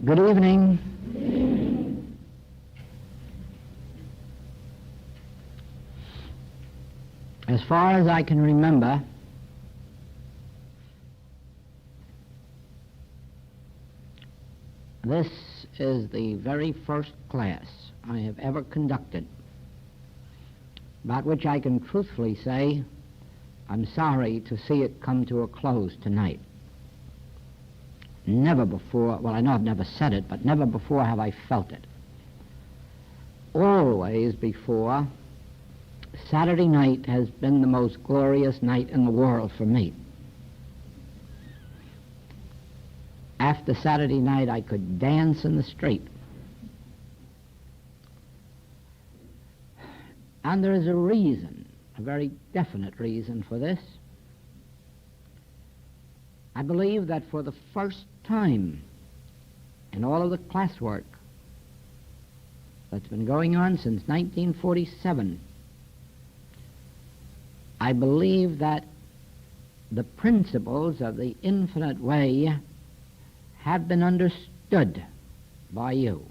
Good evening. As far as I can remember, this is the very first class I have ever conducted, about which I can truthfully say I'm sorry to see it come to a close tonight. Never before, well, I know I've never said it, but never before have I felt it. Always before, Saturday night has been the most glorious night in the world for me. After Saturday night, I could dance in the street. And there is a reason, a very definite reason for this. I believe that for the first time in all of the classwork that's been going on since 1947, I believe that the principles of the infinite way have been understood by you.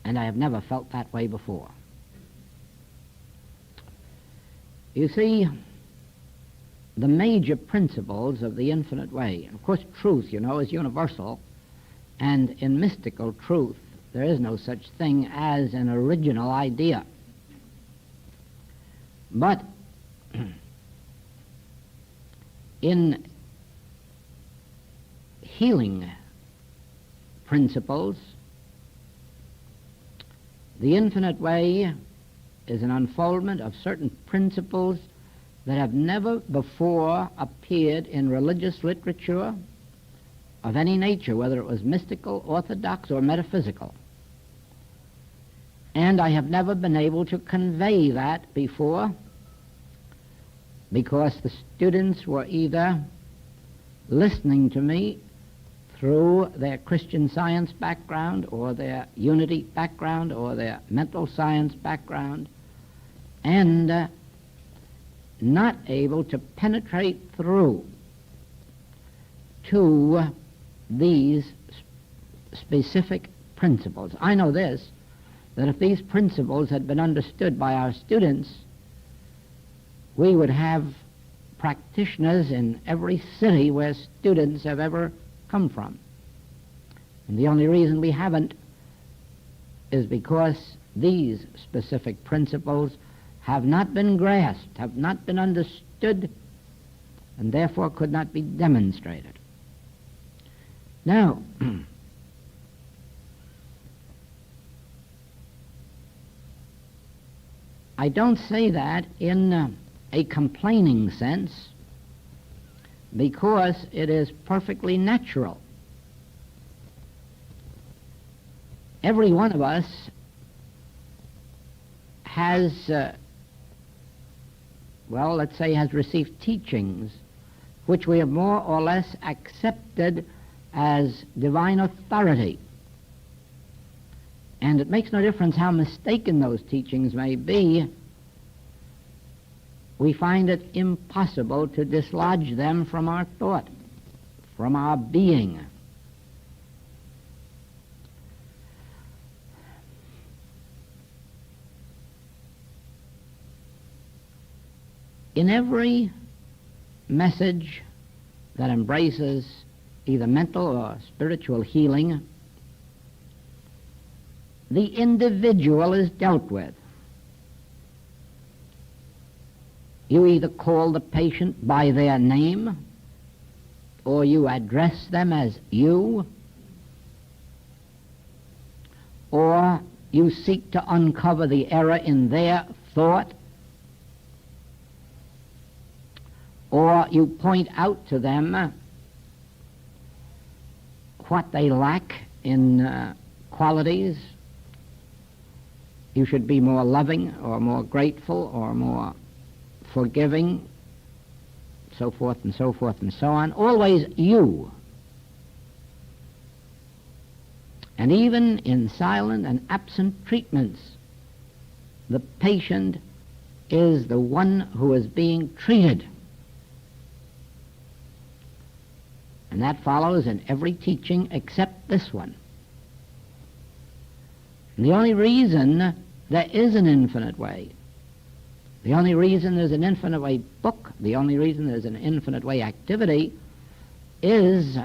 And I have never felt that way before. You see, the major principles of the infinite way, and of course truth, you know, is universal, and in mystical truth there is no such thing as an original idea. But in healing principles, the infinite way is an unfoldment of certain principles that have never before appeared in religious literature of any nature, whether it was mystical, orthodox, or metaphysical. And I have never been able to convey that before, because the students were either listening to me through their Christian Science background or their Unity background or their mental science background, and not able to penetrate through to these specific principles. I know this, that if these principles had been understood by our students, we would have practitioners in every city where students have ever come from. And the only reason we haven't is because these specific principles have not been grasped, have not been understood, and therefore could not be demonstrated. Now, I don't say that in a complaining sense, because it is perfectly natural. Every one of us has, well, let's say has received teachings which we have more or less accepted as divine authority. And it makes no difference how mistaken those teachings may be, we find it impossible to dislodge them from our thought, from our being. In every message that embraces either mental or spiritual healing, the individual is dealt with. You either call the patient by their name, or you address them as you, or you seek to uncover the error in their thought, or you point out to them what they lack in qualities. You should be more loving or more grateful or more forgiving, so forth and so forth and so on. Always you. And even in silent and absent treatments, the patient is the one who is being treated. And that follows in every teaching except this one. And the only reason there is an infinite way, the only reason there's an infinite way book, the only reason there's an infinite way activity is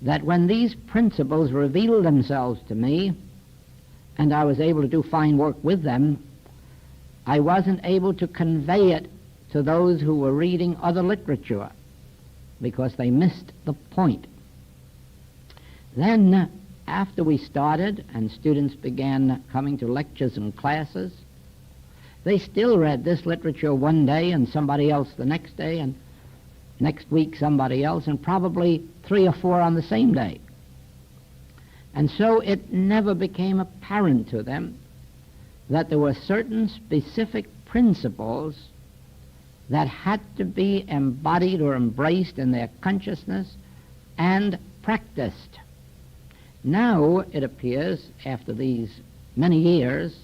that when these principles revealed themselves to me and I was able to do fine work with them, I wasn't able to convey it to those who were reading other literature because they missed the point. Then, after we started and students began coming to lectures and classes, they still read this literature one day and somebody else the next day, and next week somebody else, and probably 3 or 4 on the same day. And so it never became apparent to them that there were certain specific principles that had to be embodied or embraced in their consciousness and practiced. Now it appears, after these many years,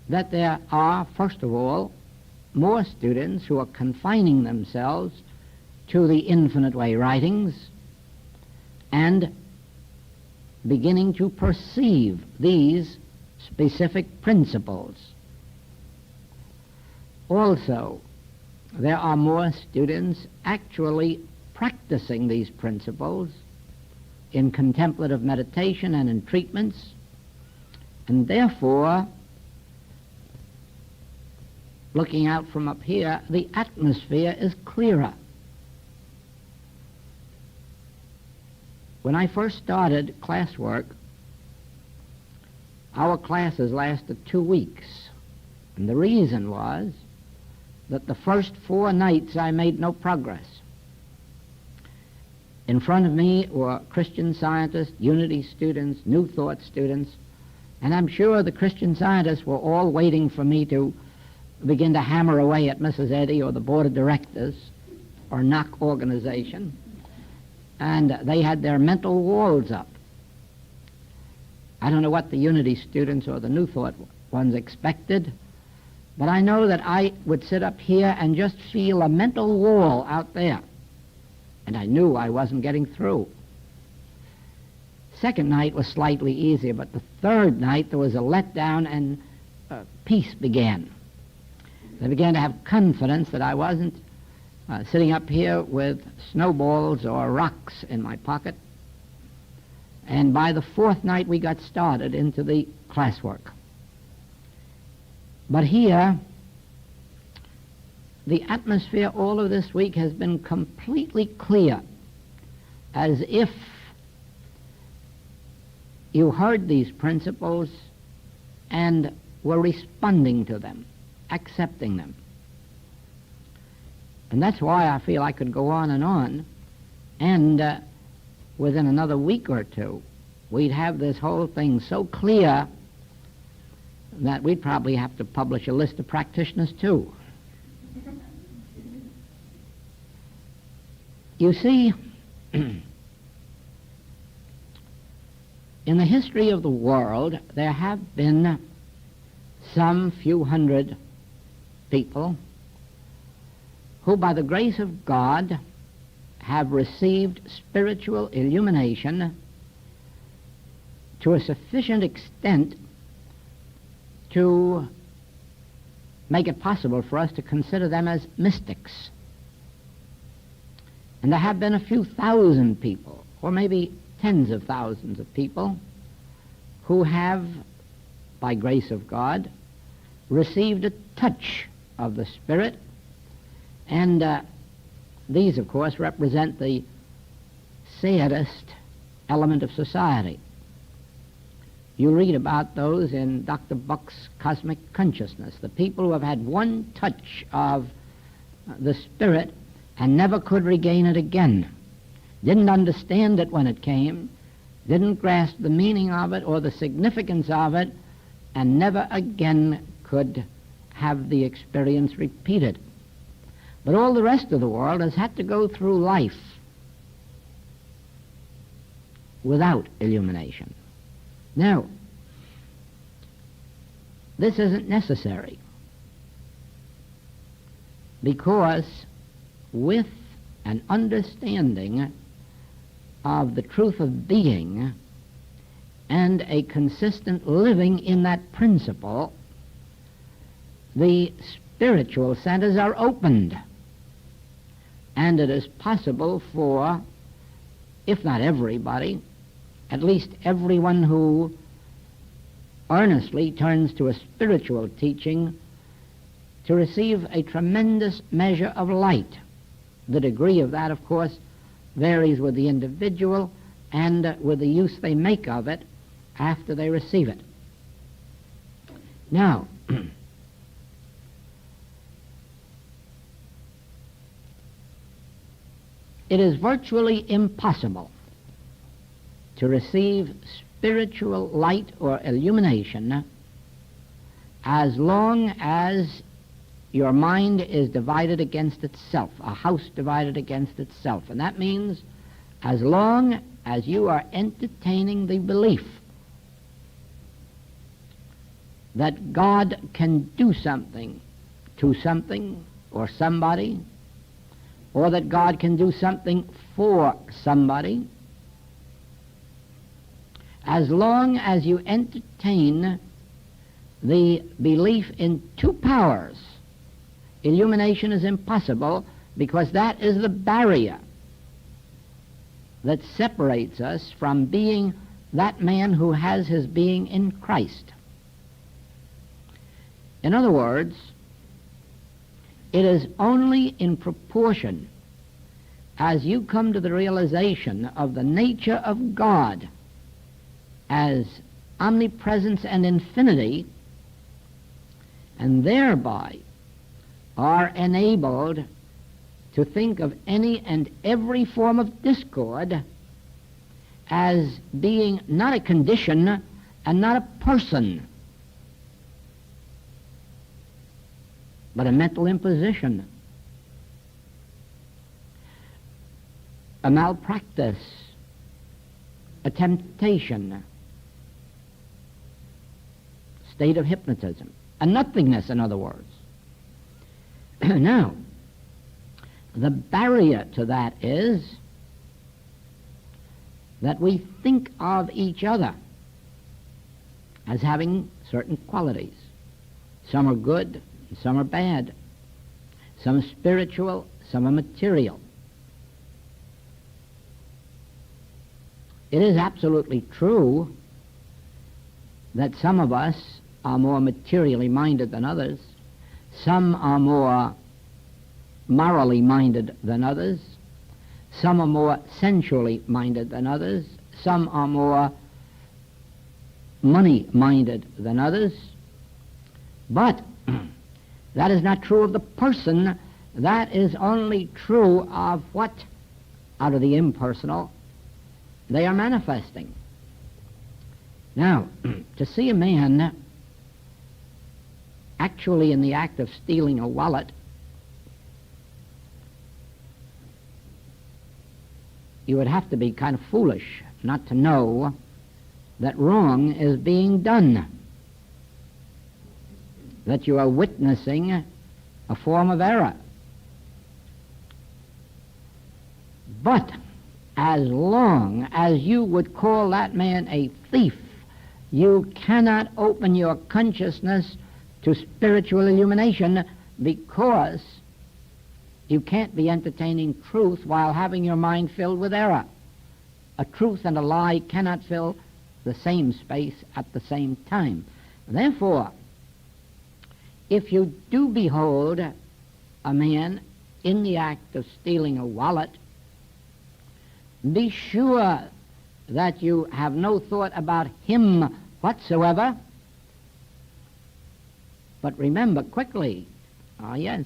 that there are, first of all, more students who are confining themselves to the infinite way writings and beginning to perceive these specific principles. Also, there are more students actually practicing these principles in contemplative meditation and in treatments, and therefore, looking out from up here, the atmosphere is clearer. When I first started classwork, our classes lasted 2 weeks, and the reason was that the first 4 nights I made no progress. In front of me were Christian Scientists, Unity students, New Thought students, and I'm sure the Christian Scientists were all waiting for me to begin to hammer away at Mrs. Eddy or the Board of Directors or knock organization, and they had their mental walls up. I don't know what the Unity students or the New Thought ones expected, but I know that I would sit up here and just feel a mental wall out there, and I knew I wasn't getting through. Second night was slightly easier, but the third night there was a letdown and peace began. They began to have confidence that I wasn't sitting up here with snowballs or rocks in my pocket. And by the 4th night we got started into the classwork. But here, the atmosphere all of this week has been completely clear, as if you heard these principles and were responding to them, accepting them. And that's why I feel I could go on, and within another week or two, we'd have this whole thing so clear that we'd probably have to publish a list of practitioners too. You see, in the history of the world, there have been some few hundred people who, by the grace of God, have received spiritual illumination to a sufficient extent to make it possible for us to consider them as mystics. And there have been a few thousand people, or maybe tens of thousands of people, who have, by grace of God, received a touch of the Spirit, and these, of course, represent the saddest element of society. You read about those in Dr. Buck's Cosmic Consciousness, the people who have had one touch of the Spirit and never could regain it again, didn't understand it when it came, didn't grasp the meaning of it or the significance of it, and never again could have the experience repeated. But all the rest of the world has had to go through life without illumination. Now, this isn't necessary, because with an understanding of the truth of being and a consistent living in that principle, the spiritual centers are opened, and it is possible for, if not everybody, at least everyone who earnestly turns to a spiritual teaching, to receive a tremendous measure of light. The degree of that, of course, varies with the individual and with the use they make of it after they receive it. Now, it is virtually impossible to receive spiritual light or illumination as long as your mind is divided against itself, a house divided against itself. And that means as long as you are entertaining the belief that God can do something to something or somebody, or that God can do something for somebody, as long as you entertain the belief in two powers, illumination is impossible, because that is the barrier that separates us from being that man who has his being in Christ. In other words, it is only in proportion as you come to the realization of the nature of God as omnipresence and infinity, and thereby are enabled to think of any and every form of discord as being not a condition and not a person, but a mental imposition, a malpractice, a temptation, state of hypnotism, a nothingness, in other words. Now, the barrier to that is that we think of each other as having certain qualities. Some are good, some are bad. Some are spiritual, some are material. It is absolutely true that some of us are more materially minded than others. Some are more morally minded than others. Some are more sensually minded than others. Some are more money minded than others. But that is not true of the person. That is only true of what, out of the impersonal, they are manifesting. Now, to see a man actually in the act of stealing a wallet, you would have to be kind of foolish not to know that wrong is being done, that you are witnessing a form of error. But as long as you would call that man a thief, you cannot open your consciousness to spiritual illumination, because you can't be entertaining truth while having your mind filled with error. A truth and a lie cannot fill the same space at the same time. Therefore, if you do behold a man in the act of stealing a wallet, be sure that you have no thought about him whatsoever. But remember quickly, yes,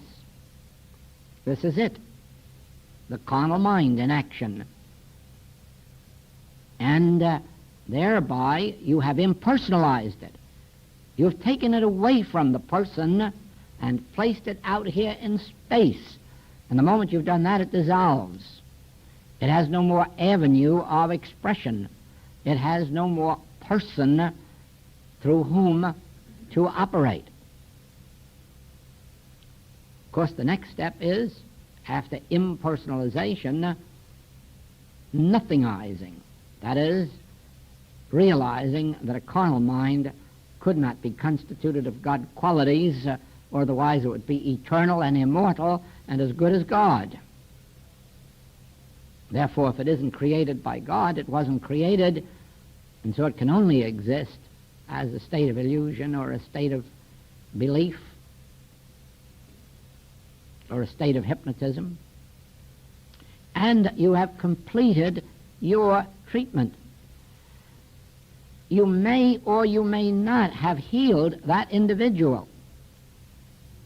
this is it, the carnal mind in action. And thereby you have impersonalized it. You've taken it away from the person and placed it out here in space. And the moment you've done that, it dissolves. It has no more avenue of expression. It has no more person through whom to operate. Of course, the next step is, after impersonalization, nothingizing. That is, realizing that a carnal mind could not be constituted of God qualities, or otherwise it would be eternal and immortal and as good as God. Therefore, if it isn't created by God, it wasn't created, and so it can only exist as a state of illusion or a state of belief or a state of hypnotism. And you have completed your treatment. You may or you may not have healed that individual.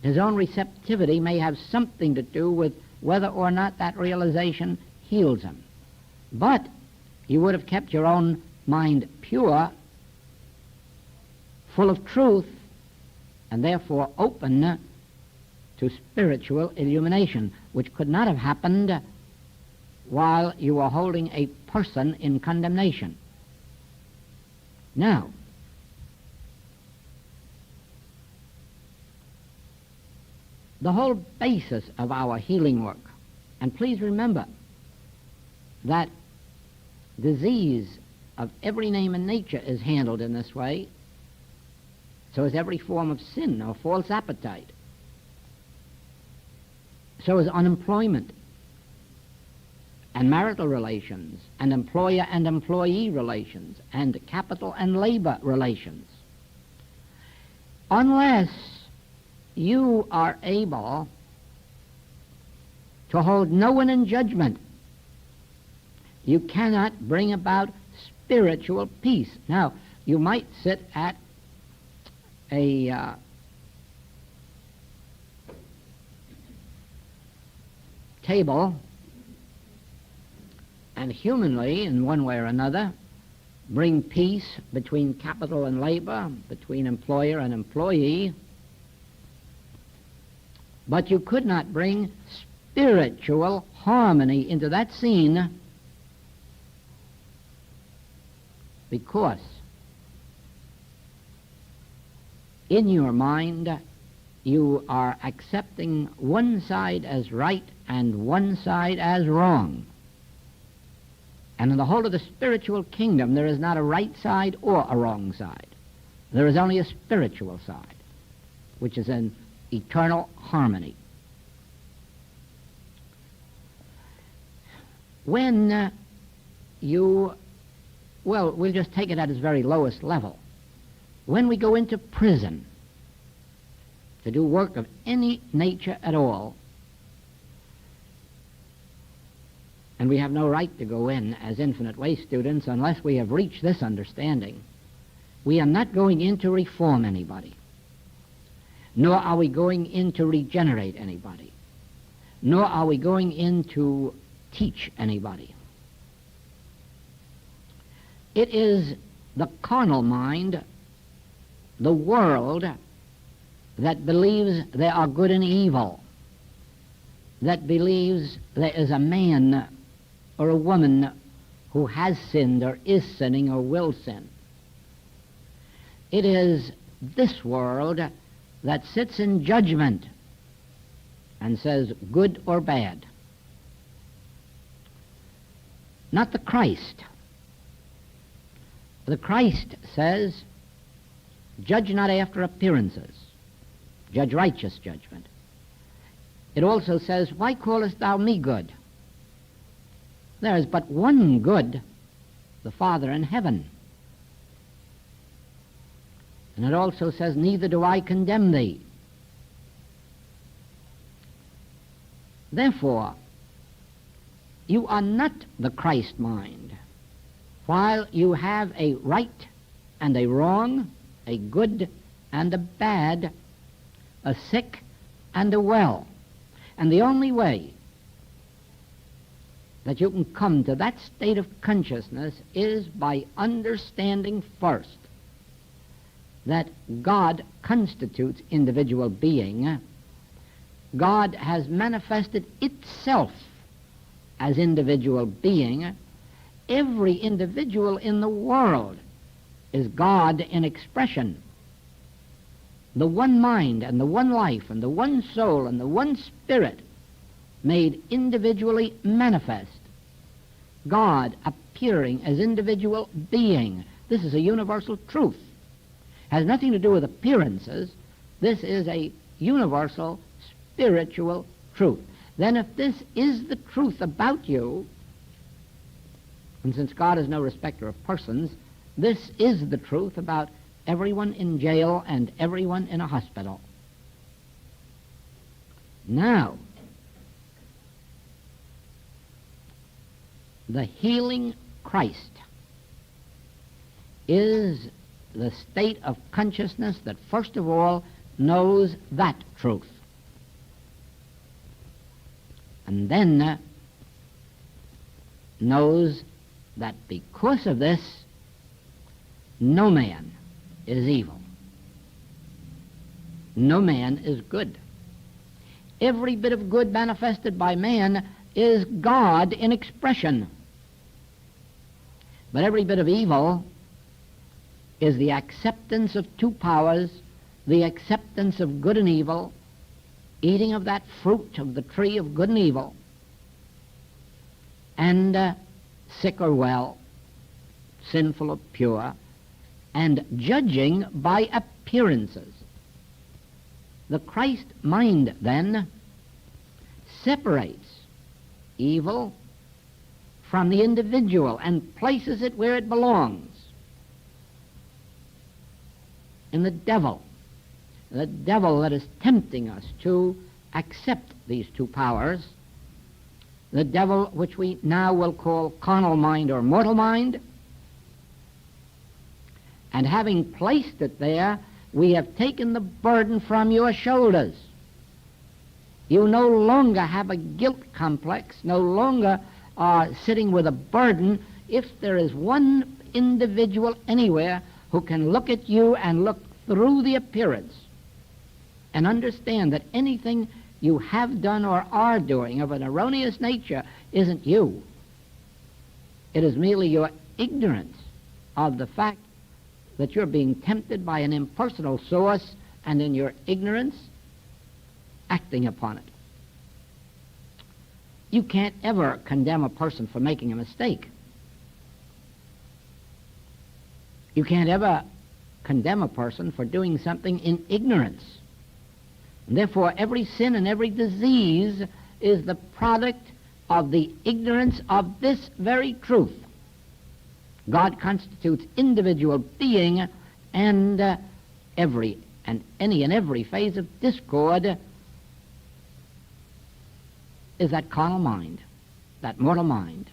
His own receptivity may have something to do with whether or not that realization heals him. But you would have kept your own mind pure, full of truth, and therefore open to spiritual illumination, which could not have happened while you were holding a person in condemnation. Now, the whole basis of our healing work, and please remember that disease of every name in nature is handled in this way, so is every form of sin or false appetite. So is unemployment, and marital relations, and employer and employee relations, and capital and labor relations. Unless you are able to hold no one in judgment, you cannot bring about spiritual peace. Now, you might sit at a table and humanly, in one way or another, bring peace between capital and labor, between employer and employee, but you could not bring spiritual harmony into that scene, because in your mind you are accepting one side as right and one side as wrong. And in the whole of the spiritual kingdom, there is not a right side or a wrong side. There is only a spiritual side, which is an eternal harmony. When we'll just take it at its very lowest level. When we go into prison to do work of any nature at all, and we have no right to go in as infinite way students unless we have reached this understanding, we are not going in to reform anybody, nor are we going in to regenerate anybody, nor are we going in to teach anybody. It is the carnal mind, the world, that believes there are good and evil, that believes there is a man or a woman who has sinned or is sinning or will sin. It is this world that sits in judgment and says good or bad. Not the Christ. The Christ says, judge not after appearances, judge righteous judgment. It also says, why callest thou me good? There is but one good, the Father in heaven. And it also says, neither do I condemn thee. Therefore, you are not the Christ mind, while you have a right and a wrong, a good and a bad, a sick and a well. And the only way that you can come to that state of consciousness is by understanding first that God constitutes individual being. God has manifested itself as individual being. Every individual in the world is God in expression. The one mind and the one life and the one soul and the one spirit made individually manifest. God appearing as individual being. This is a universal truth. Has nothing to do with appearances. This is a universal spiritual truth. Then if this is the truth about you, and since God is no respecter of persons, this is the truth about everyone in jail and everyone in a hospital. Now, the healing Christ is the state of consciousness that first of all knows that truth. And then knows that because of this, no man is evil. No man is good. Every bit of good manifested by man is God in expression. But every bit of evil is the acceptance of two powers, the acceptance of good and evil, eating of that fruit of the tree of good and evil, and sick or well, sinful or pure, and judging by appearances. The Christ mind, then, separates evil from the individual and places it where it belongs, in the devil that is tempting us to accept these two powers, the devil which we now will call carnal mind or mortal mind. And having placed it there, we have taken the burden from your shoulders. You no longer have a guilt complex, no longer are sitting with a burden. If there is one individual anywhere who can look at you and look through the appearance and understand that anything you have done or are doing of an erroneous nature isn't you, it is merely your ignorance of the fact that you're being tempted by an impersonal source, and in your ignorance, acting upon it. You can't ever condemn a person for making a mistake. You can't ever condemn a person for doing something in ignorance. And therefore, every sin and every disease is the product of the ignorance of this very truth. God constitutes individual being, and any and every phase of discord is that carnal mind, that mortal mind.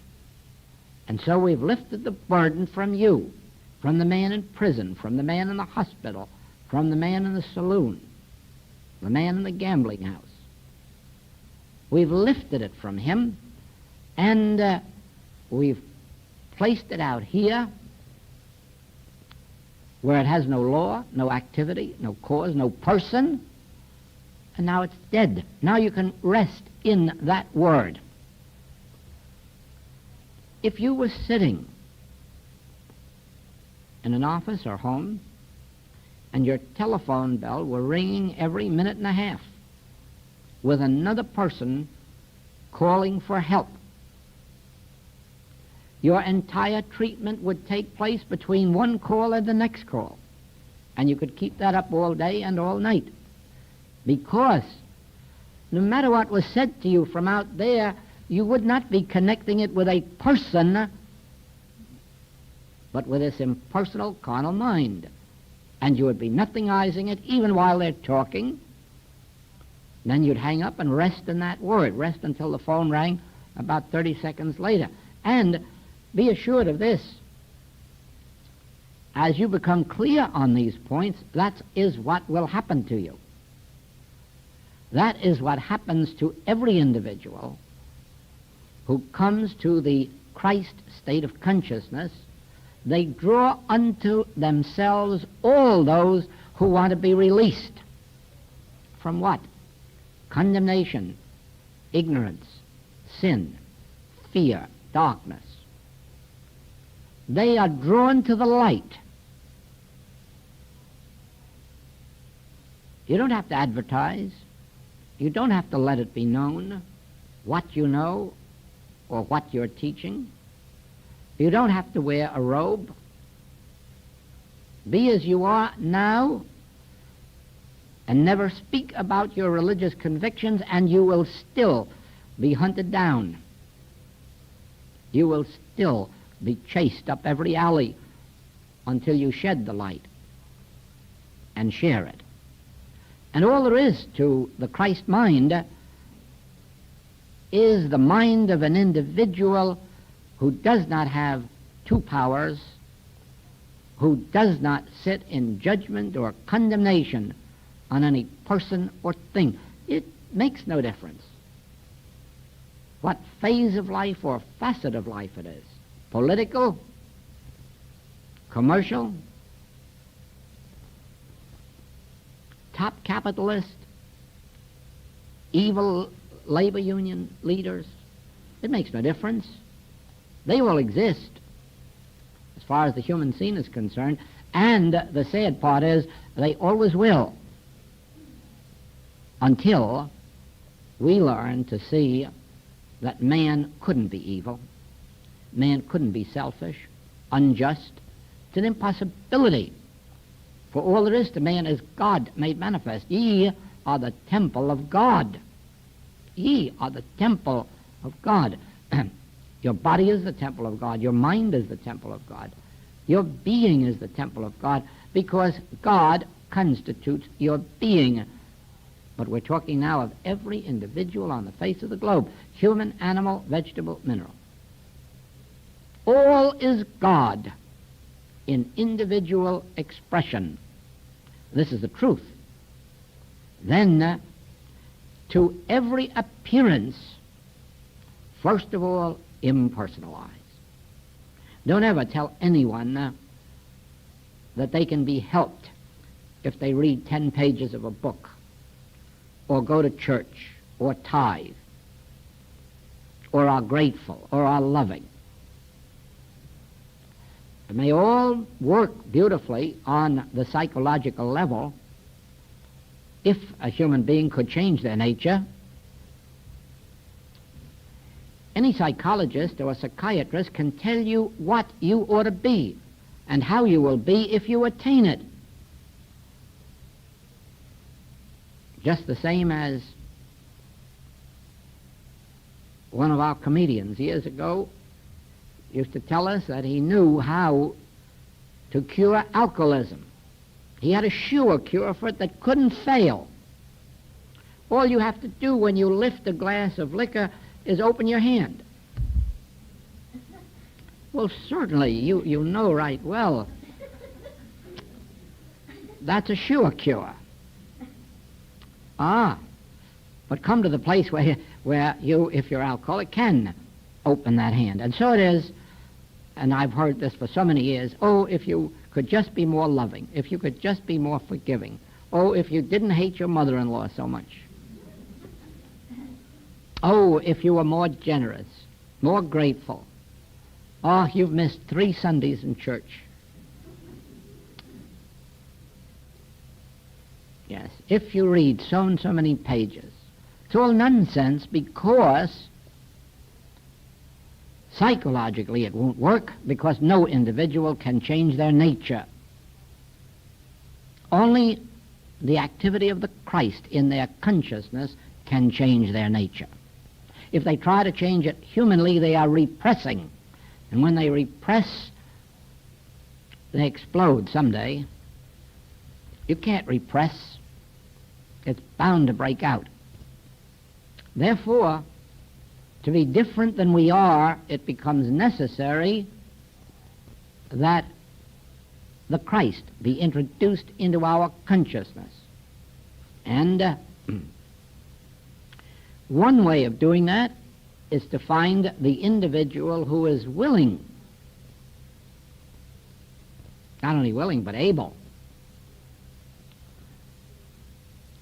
And so we've lifted the burden from you, from the man in prison, from the man in the hospital, from the man in the saloon, the man in the gambling house. We've lifted it from him, and we've placed it out here where it has no law, no activity, no cause, no person, and now it's dead. Now you can rest in that word. If you were sitting in an office or home and your telephone bell were ringing every minute and a half with another person calling for help, your entire treatment would take place between one call and the next call. And you could keep that up all day and all night. Because no matter what was said to you from out there, you would not be connecting it with a person, but with this impersonal carnal mind. And you would be nothingizing it even while they're talking. Then you'd hang up and rest in that word. Rest until the phone rang about 30 seconds later. And be assured of this. As you become clear on these points, that is what will happen to you. That is what happens to every individual who comes to the Christ state of consciousness. They draw unto themselves all those who want to be released. From what? Condemnation, ignorance, sin, fear, darkness. They are drawn to the light. You don't have to advertise. You don't have to let it be known what you know or what you're teaching. You don't have to wear a robe. Be as you are now and never speak about your religious convictions, and you will still be hunted down. You will still be chased up every alley until you shed the light and share it. And all there is to the Christ mind is the mind of an individual who does not have two powers, who does not sit in judgment or condemnation on any person or thing. It makes no difference what phase of life or facet of life it is. Political, commercial, top capitalist, evil labor union leaders. It makes no difference. They will exist as far as the human scene is concerned, and the sad part is they always will, until we learn to see that man couldn't be evil, man couldn't be selfish, unjust. It's an impossibility. For all there is to man is God made manifest. Ye are the temple of God. Ye are the temple of God. Your body is the temple of God. Your mind is the temple of God. Your being is the temple of God, because God constitutes your being. But we're talking now of every individual on the face of the globe, human, animal, vegetable, mineral. All is God in individual expression. This is the truth. Then, to every appearance, first of all, impersonalize. Don't ever tell anyone that they can be helped if they read 10 pages of a book, or go to church, or tithe, or are grateful, or are loving. It may all work beautifully on the psychological level if a human being could change their nature. Any psychologist or a psychiatrist can tell you what you ought to be and how you will be if you attain it. Just the same as one of our comedians years ago used to tell us that he knew how to cure alcoholism. He had a sure cure for it that couldn't fail. All you have to do when you lift a glass of liquor is open your hand. Well, certainly, you know right well that's a sure cure. But come to the place where you, if you're alcoholic, can open that hand. And so it is, and I've heard this for so many years, if you could just be more loving, if you could just be more forgiving, if you didn't hate your mother-in-law so much, if you were more generous, more grateful, you've missed 3 Sundays in church. Yes, if you read so and so many pages. It's all nonsense, because psychologically it won't work, because no individual can change their nature. Only the activity of the Christ in their consciousness can change their nature. If they try to change it humanly, they are repressing. And when they repress, they explode someday. You can't repress. It's bound to break out. Therefore, to be different than we are, it becomes necessary that the Christ be introduced into our consciousness. And one way of doing that is to find the individual who is willing, not only willing but able,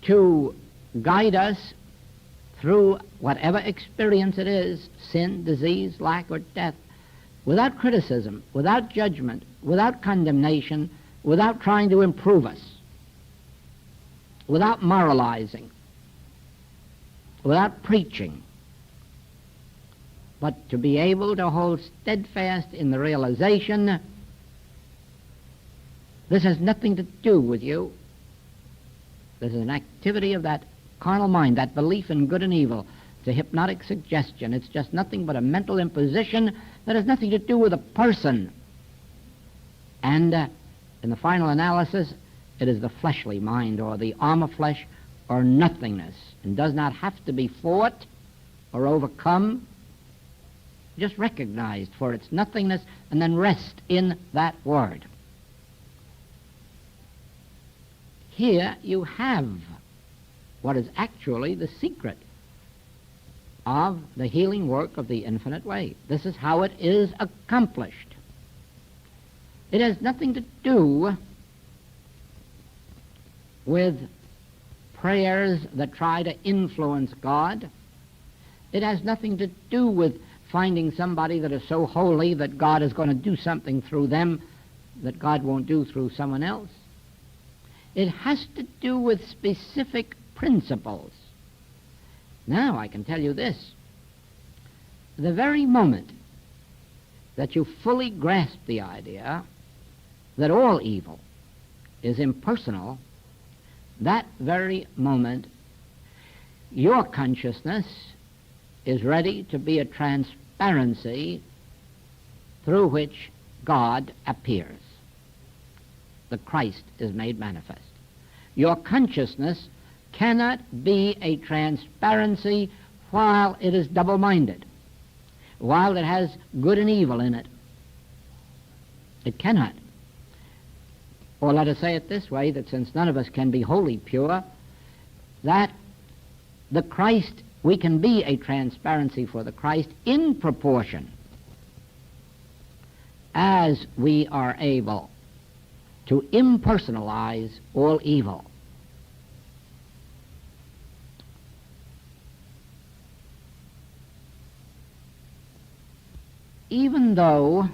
to guide us through whatever experience it is, sin, disease, lack, or death, without criticism, without judgment, without condemnation, without trying to improve us, without moralizing, without preaching, but to be able to hold steadfast in the realization this has nothing to do with you. This is an activity of that carnal mind, that belief in good and evil. It's a hypnotic suggestion. It's just nothing but a mental imposition that has nothing to do with a person. And in the final analysis, it is the fleshly mind, or the arm of flesh, or nothingness, and does not have to be fought or overcome, just recognized for its nothingness, and then rest in that word. Here you have what is actually the secret of the healing work of the infinite way. This is how it is accomplished. It has nothing to do with prayers that try to influence God. It has nothing to do with finding somebody that is so holy that God is going to do something through them that God won't do through someone else. It has to do with specific principles. Now, I can tell you this. The very moment that you fully grasp the idea that all evil is impersonal, that very moment your consciousness is ready to be a transparency through which God appears. The Christ is made manifest. Your consciousness cannot be a transparency while it is double-minded, while it has good and evil in it. It cannot. Or let us say it this way, that since none of us can be wholly pure, that the Christ, we can be a transparency for the Christ in proportion as we are able to impersonalize all evil. Even though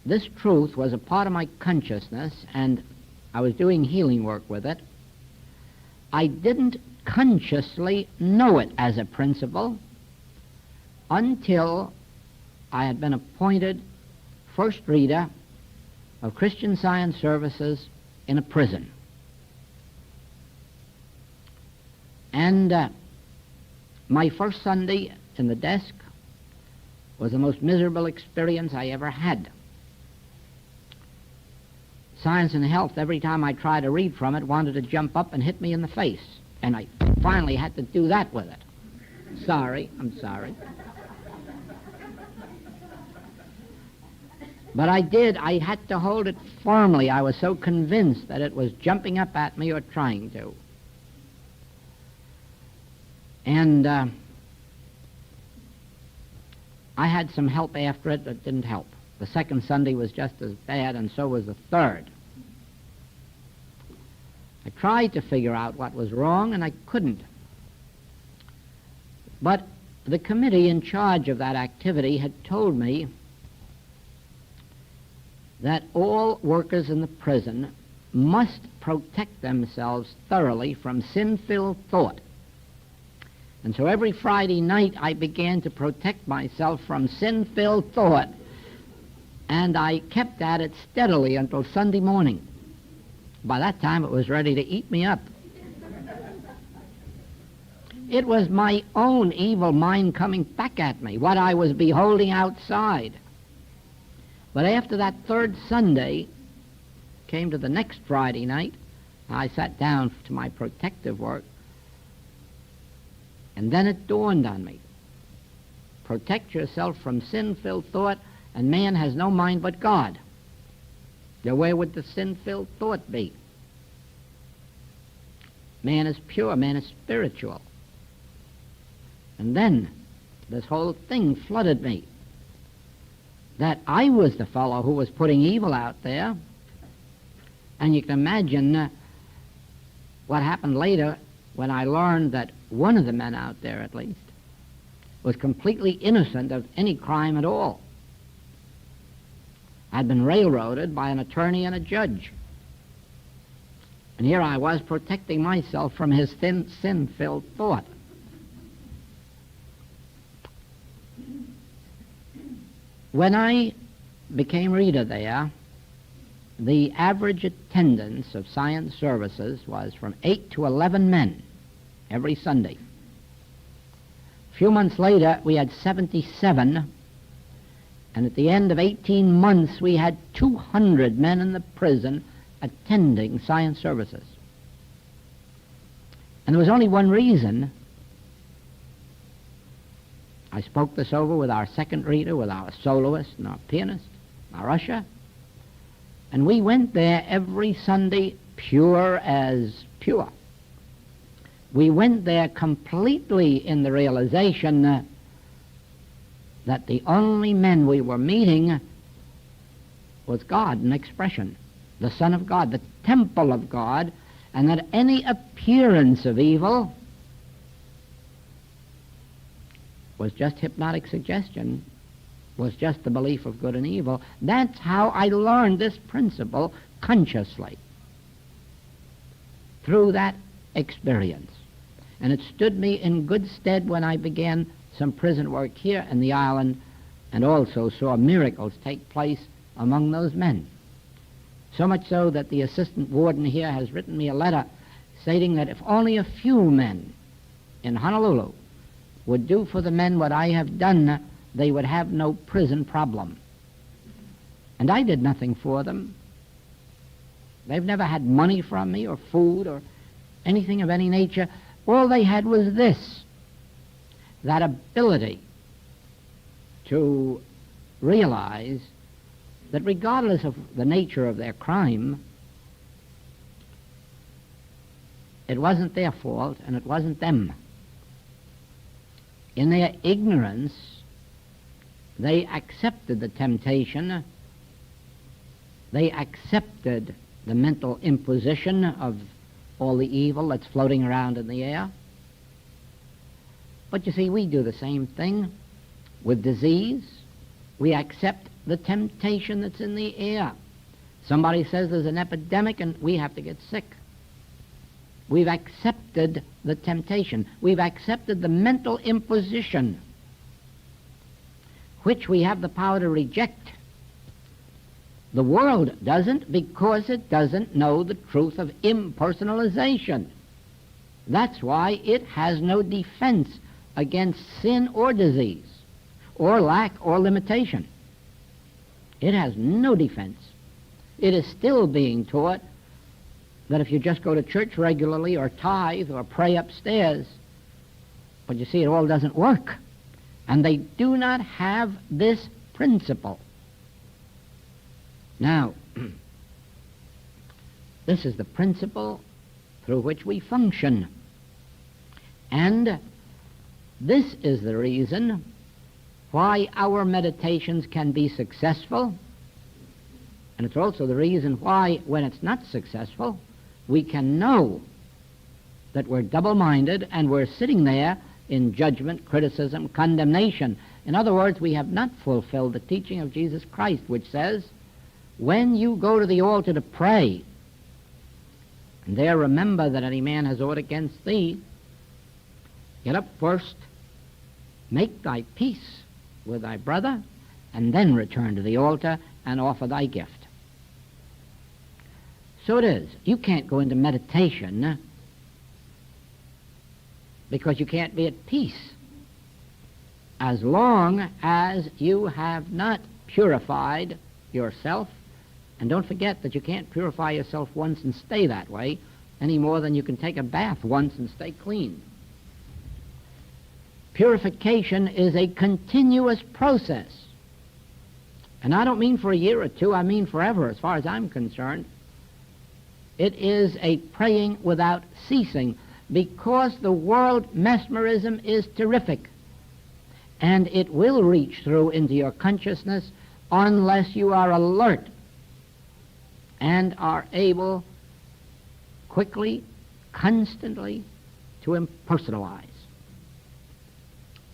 this truth was a part of my consciousness and I was doing healing work with it, I didn't consciously know it as a principle until I had been appointed first reader of Christian Science services in a prison. And my first Sunday in the desk was the most miserable experience I ever had. Science and Health, every time I tried to read from it, wanted to jump up and hit me in the face. And I finally had to do that with it. I'm sorry. But I did. I had to hold it firmly. I was so convinced that it was jumping up at me or trying to. And I had some help after it that didn't help. The second Sunday was just as bad, and so was the third. I tried to figure out what was wrong, and I couldn't. But the committee in charge of that activity had told me that all workers in the prison must protect themselves thoroughly from sin-filled thought. And so every Friday night I began to protect myself from sin-filled thought, and I kept at it steadily until Sunday morning. By that time it was ready to eat me up. It was my own evil mind coming back at me, what I was beholding outside. But after that third Sunday, came to the next Friday night, I sat down to my protective work, and then it dawned on me. Protect yourself from sin-filled thought, and man has no mind but God. Now, where would the sin-filled thought be? Man is pure, man is spiritual. And then this whole thing flooded me, that I was the fellow who was putting evil out there. And you can imagine what happened later when I learned that one of the men out there, at least, was completely innocent of any crime at all. I'd been railroaded by an attorney and a judge. And here I was protecting myself from his sin-filled thought. When I became reader there, the average attendance of science services was from 8 to 11 men every Sunday. A few months later, we had 77, and at the end of 18 months, we had 200 men in the prison attending science services. And there was only one reason. I spoke this over with our second reader, with our soloist and our pianist, our usher, and we went there every Sunday pure as pure. We went there completely in the realization that the only men we were meeting was God in expression, the Son of God, the temple of God, and that any appearance of evil was just hypnotic suggestion, was just the belief of good and evil. That's how I learned this principle consciously, through that experience. And it stood me in good stead when I began some prison work here in the island, and also saw miracles take place among those men. So much so that the assistant warden here has written me a letter stating that if only a few men in Honolulu would do for the men what I have done, they would have no prison problem. And I did nothing for them. They've never had money from me or food or anything of any nature. All they had was this, that ability to realize that regardless of the nature of their crime, it wasn't their fault and it wasn't them. In their ignorance, they accepted the temptation, they accepted the mental imposition of all the evil that's floating around in the air. But you see, we do the same thing with disease. We accept the temptation that's in the air. Somebody says there's an epidemic and we have to get sick. We've accepted the temptation. We've accepted the mental imposition, which we have the power to reject. The world doesn't, because it doesn't know the truth of impersonalization. That's why it has no defense against sin or disease, or lack or limitation. It has no defense. It is still being taught that if you just go to church regularly or tithe or pray upstairs, but you see, it all doesn't work. And they do not have this principle. Now, this is the principle through which we function. And this is the reason why our meditations can be successful. And it's also the reason why, when it's not successful, we can know that we're double-minded and we're sitting there in judgment, criticism, condemnation. In other words, we have not fulfilled the teaching of Jesus Christ, which says, when you go to the altar to pray, and there remember that any man has aught against thee, get up first, make thy peace with thy brother, and then return to the altar and offer thy gift. So it is. You can't go into meditation because you can't be at peace as long as you have not purified yourself. And don't forget that you can't purify yourself once and stay that way any more than you can take a bath once and stay clean. Purification is a continuous process. And I don't mean for a year or two, I mean forever as far as I'm concerned. It is a praying without ceasing, because the world mesmerism is terrific, and it will reach through into your consciousness unless you are alert and are able quickly, constantly to impersonalize.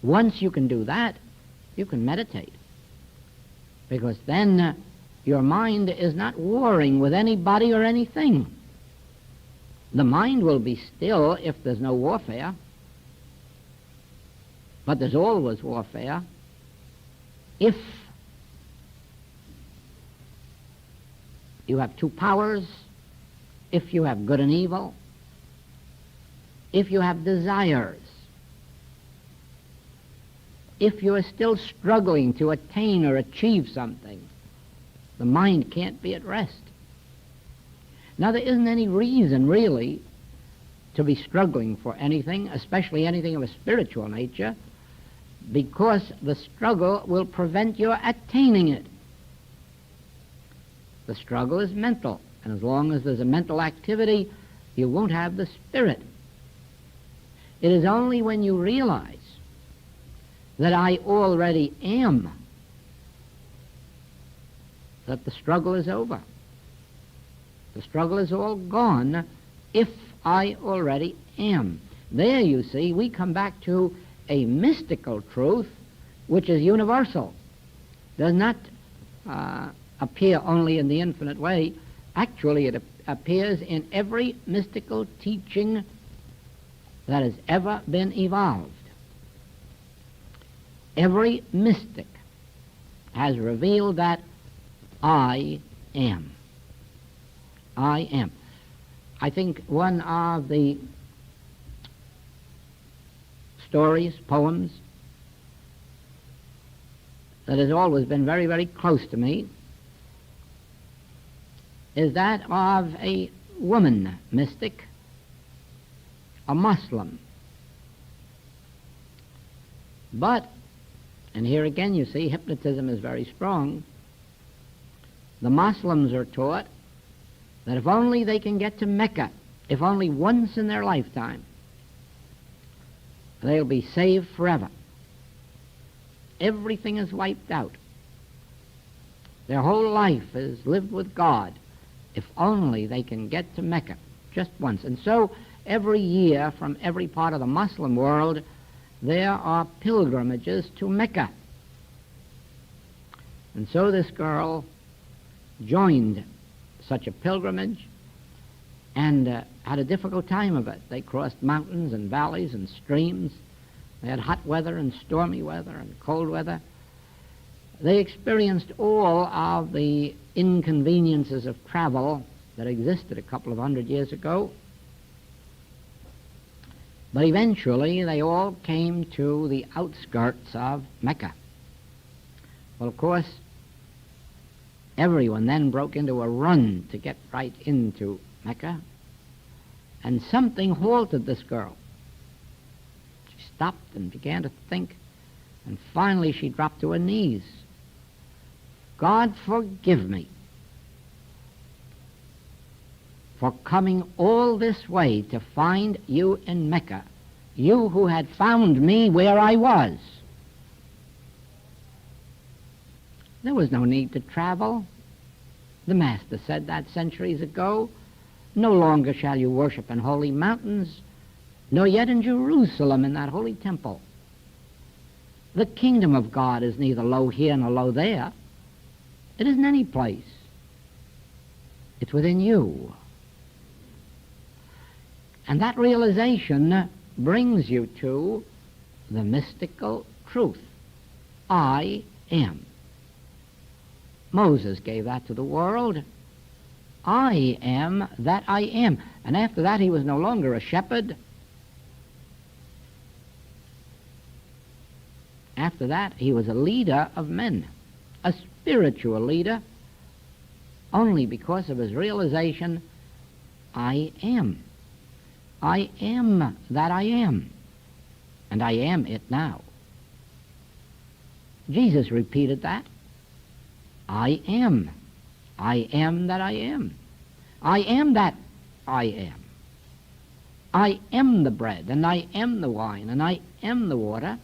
Once you can do that, you can meditate, because then your mind is not warring with anybody or anything. The mind will be still if there's no warfare, but there's always warfare if You have two powers. If you have good and evil, if you have desires, if you are still struggling to attain or achieve something, the mind can't be at rest. Now, there isn't any reason, really, to be struggling for anything, especially anything of a spiritual nature, because the struggle will prevent your attaining it. The struggle is mental, and as long as there's a mental activity, you won't have the spirit. It is only when you realize that I already am that the struggle is over. The struggle is all gone if I already am. There, you see, we come back to a mystical truth which is universal. Does not appear only in the infinite way. Actually, it appears in every mystical teaching that has ever been evolved. Every mystic has revealed that I am. I am. I think one of the stories, poems, that has always been very, very close to me is that of a woman mystic, a Muslim. But, and here again you see hypnotism is very strong, the Muslims are taught that if only they can get to Mecca, if only once in their lifetime, they'll be saved forever. Everything is wiped out. Their whole life is lived with God, if only they can get to Mecca just once. And so every year from every part of the Muslim world, there are pilgrimages to Mecca. And so this girl joined such a pilgrimage and had a difficult time of it. They crossed mountains and valleys and streams. They had hot weather and stormy weather and cold weather. They experienced all of the inconveniences of travel that existed a couple of hundred years ago. But eventually they all came to the outskirts of Mecca. Well, of course, everyone then broke into a run to get right into Mecca, and something halted this girl. She stopped and began to think, and finally she dropped to her knees. God, forgive me for coming all this way to find you in Mecca, you who had found me where I was. There was no need to travel. The Master said that centuries ago. No longer shall you worship in holy mountains, nor yet in Jerusalem in that holy temple. The kingdom of God is neither low here nor low there. It isn't any place. It's within you. And that realization brings you to the mystical truth. I am. Moses gave that to the world. I am that I am. And after that he was no longer a shepherd. After that he was a leader of men, a spiritual leader, only because of his realization, I am. I am that I am, and I am it now. Jesus repeated that. I am. I am that I am. I am that I am. I am the bread, and I am the wine, and I am the water.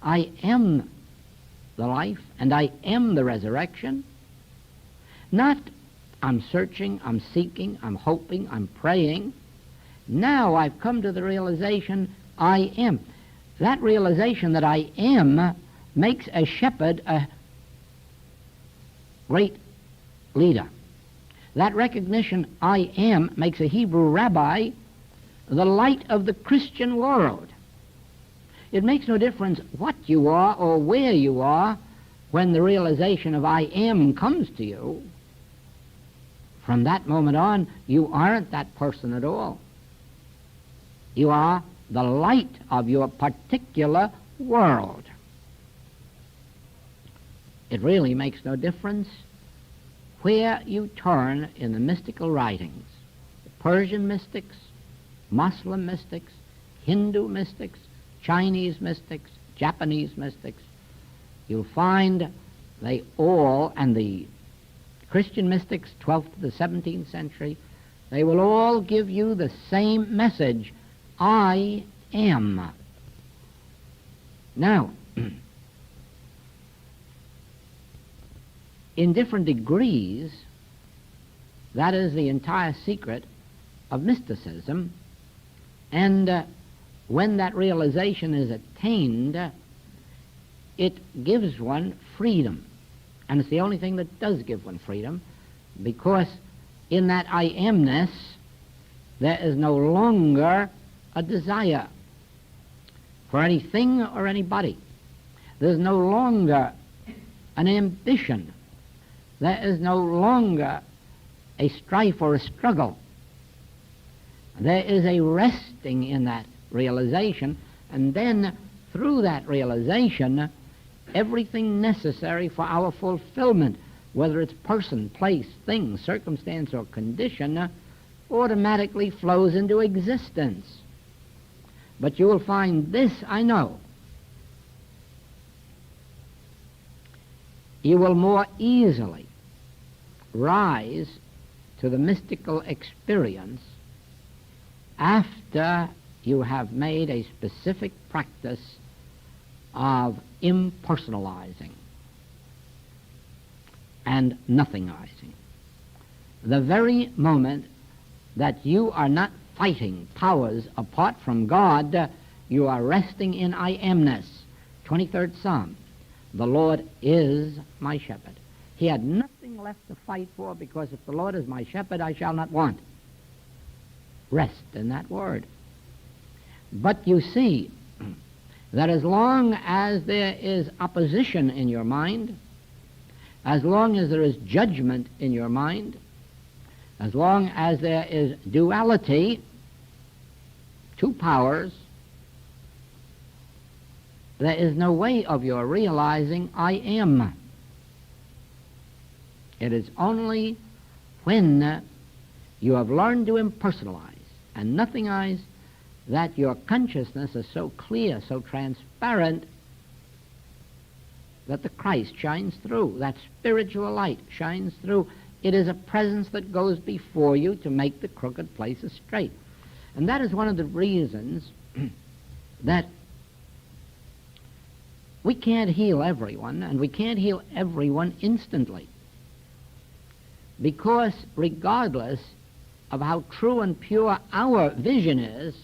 I am the life, and I am the resurrection. Not I'm searching, I'm seeking, I'm hoping, I'm praying. Now I've come to the realization I am. That realization that I am makes a shepherd a great leader. That recognition I am makes a Hebrew rabbi the light of the Christian world. It makes no difference what you are or where you are when the realization of I am comes to you. From that moment on, you aren't that person at all. You are the light of your particular world. It really makes no difference where you turn in the mystical writings. The Persian mystics, Muslim mystics, Hindu mystics, Chinese mystics, Japanese mystics, you'll find they all, and the Christian mystics, 12th to the 17th century, they will all give you the same message: I am. Now, in different degrees, that is the entire secret of mysticism, and when that realization is attained, it gives one freedom. And it's the only thing that does give one freedom, because in that I amness, there is no longer a desire for anything or anybody. There's no longer an ambition. There is no longer a strife or a struggle. There is a resting in that realization, and then through that realization, everything necessary for our fulfillment, whether it's person, place, thing, circumstance, or condition, automatically flows into existence. But you will find this, I know. You will more easily rise to the mystical experience after you have made a specific practice of impersonalizing and nothingizing. The very moment that you are not fighting powers apart from God, you are resting in I amness. 23rd Psalm. The Lord is my shepherd. He had nothing left to fight for, because if the Lord is my shepherd, I shall not want. Rest in that word. But you see that as long as there is opposition in your mind, as long as there is judgment in your mind, as long as there is duality, two powers, there is no way of your realizing I am. It is only when you have learned to impersonalize and nothingize that your consciousness is so clear, so transparent, that the Christ shines through, that spiritual light shines through. It is a presence that goes before you to make the crooked places straight. And that is one of the reasons that we can't heal everyone, and we can't heal everyone instantly. Because regardless of how true and pure our vision is,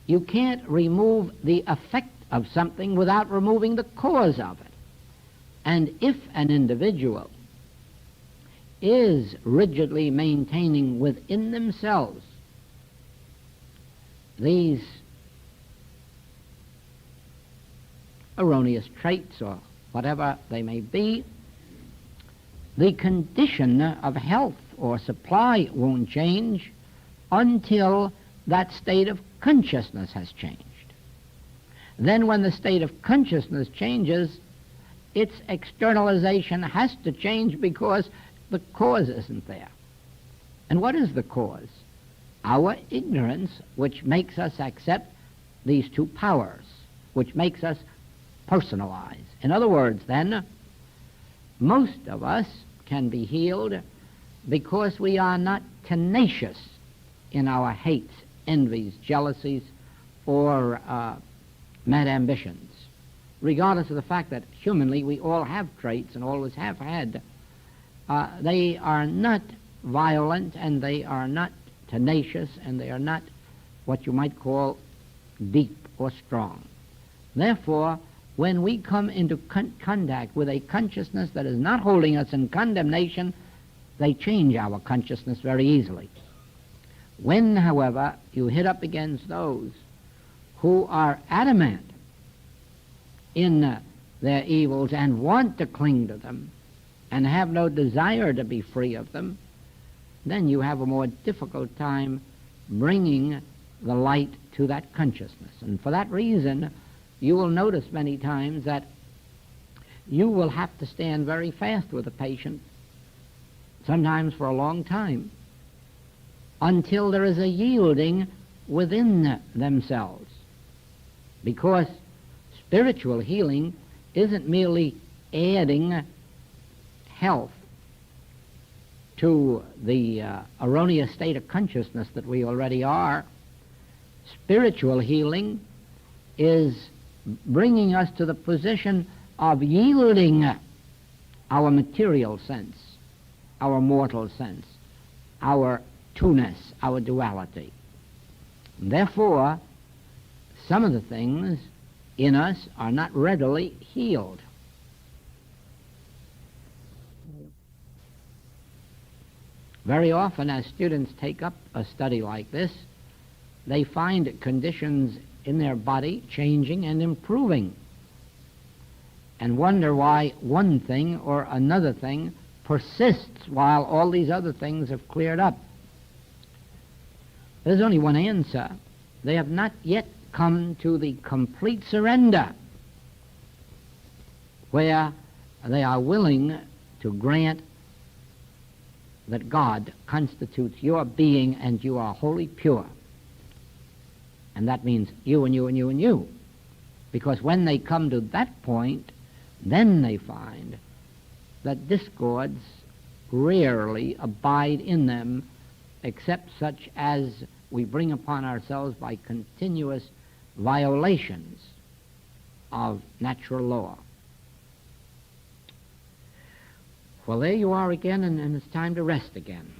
you can't remove the effect of something without removing the cause of it. And if an individual is rigidly maintaining within themselves these erroneous traits or whatever they may be, the condition of health or supply won't change until that state of consciousness has changed. Then when the state of consciousness changes, its externalization has to change because the cause isn't there. And what is the cause? Our ignorance, which makes us accept these two powers, which makes us personalize. In other words, then, most of us can be healed because we are not tenacious in our hates, envies, jealousies, or mad ambitions, regardless of the fact that humanly we all have traits and always have had. They are not violent, and they are not tenacious, and they are not what you might call deep or strong. Therefore, when we come into contact with a consciousness that is not holding us in condemnation, they change our consciousness very easily. When, however, you hit up against those who are adamant in their evils and want to cling to them, and have no desire to be free of them, then you have a more difficult time bringing the light to that consciousness. And for that reason, you will notice many times that you will have to stand very fast with a patient, sometimes for a long time, until there is a yielding within themselves. Because spiritual healing isn't merely adding health to the erroneous state of consciousness that we already are. Spiritual healing is bringing us to the position of yielding our material sense, our mortal sense, our two-ness, our duality. Therefore, some of the things in us are not readily healed. Very often, as students take up a study like this, they find conditions in their body changing and improving, and wonder why one thing or another thing persists while all these other things have cleared up. There's only one answer. They have not yet come to the complete surrender where they are willing to grant that God constitutes your being and you are wholly pure. And that means you and you and you and you. Because when they come to that point, then they find that discords rarely abide in them, except such as we bring upon ourselves by continuous violations of natural law. Well, there you are again, and it's time to rest again.